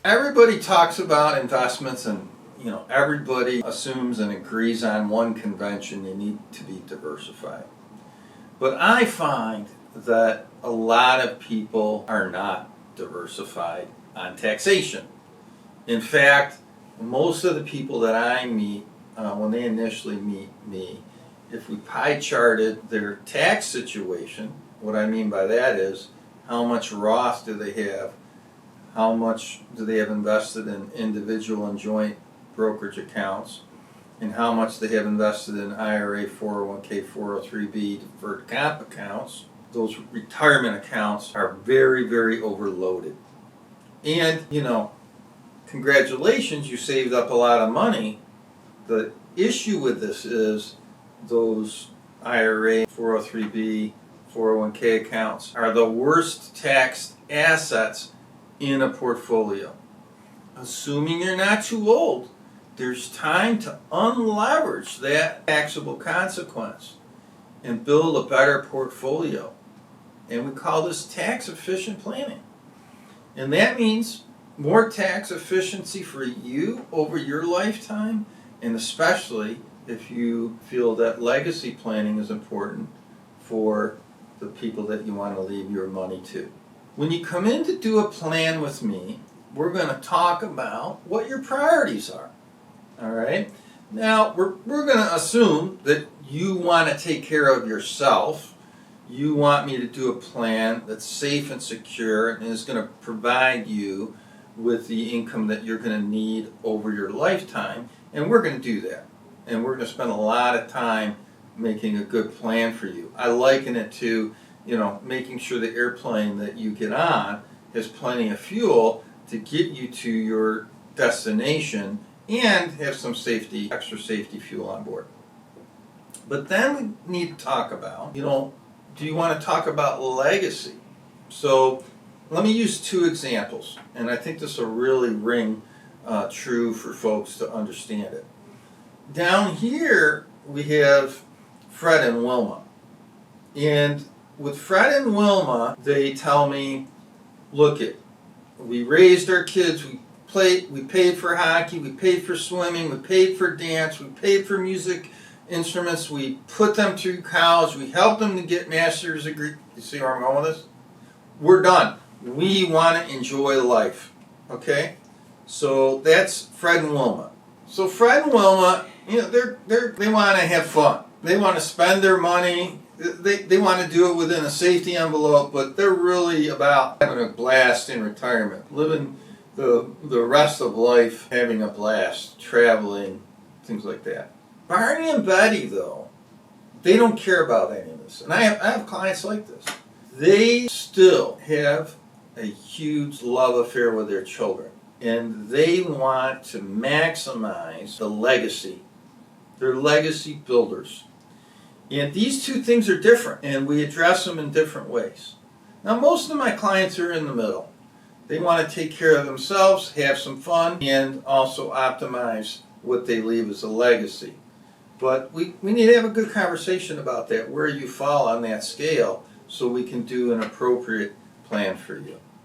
Everybody talks about investments, and everybody assumes and agrees on one convention: you need to be diversified. But I find that a lot of people are not diversified on taxation. In fact, most of the people that I meet, when they initially meet me, if we pie charted their tax situation, what I mean by that is how much Roth do they have, how much do they have invested in individual and joint brokerage accounts, and how much they have invested in IRA, 401k, 403b, deferred comp accounts. Those retirement accounts are very, very overloaded. And, congratulations, you saved up a lot of money. The issue with this is those IRA, 403b, 401k accounts are the worst taxed assets in a portfolio. Assuming you're not too old, there's time to unleverage that taxable consequence and build a better portfolio. And we call this tax efficient planning. And that means more tax efficiency for you over your lifetime, and especially if you feel that legacy planning is important for the people that you want to leave your money to. When you come in to do a plan with me, we're going to talk about what your priorities are. All right? Now, we're going to assume that you want to take care of yourself. You want me to do a plan that's safe and secure and is going to provide you with the income that you're going to need over your lifetime. And we're going to do that. And we're going to spend a lot of time making a good plan for you. I liken it to, making sure the airplane that you get on has plenty of fuel to get you to your destination and have some extra safety fuel on board. But then we need to talk about, do you want to talk about legacy? So let me use two examples, and I think this will really ring true for folks to understand it. Down here we have Fred and Wilma. And with Fred and Wilma, they tell me, look we raised our kids, we paid for hockey, we paid for swimming, we paid for dance, we paid for music instruments, we put them through college, we helped them to get master's degree. You see where I'm going with this? We're done. We want to enjoy life. Okay? So that's Fred and Wilma. So Fred and Wilma, they want to have fun. They want to spend their money. They want to do it within a safety envelope, but they're really about having a blast in retirement, living the rest of life, having a blast, traveling, things like that. Barney and Betty, though, they don't care about any of this. And I have clients like this. They still have a huge love affair with their children, and they want to maximize the legacy. They're legacy builders. And these two things are different, and we address them in different ways. Now, most of my clients are in the middle. They want to take care of themselves, have some fun, and also optimize what they leave as a legacy. But we need to have a good conversation about that, where you fall on that scale, so we can do an appropriate plan for you.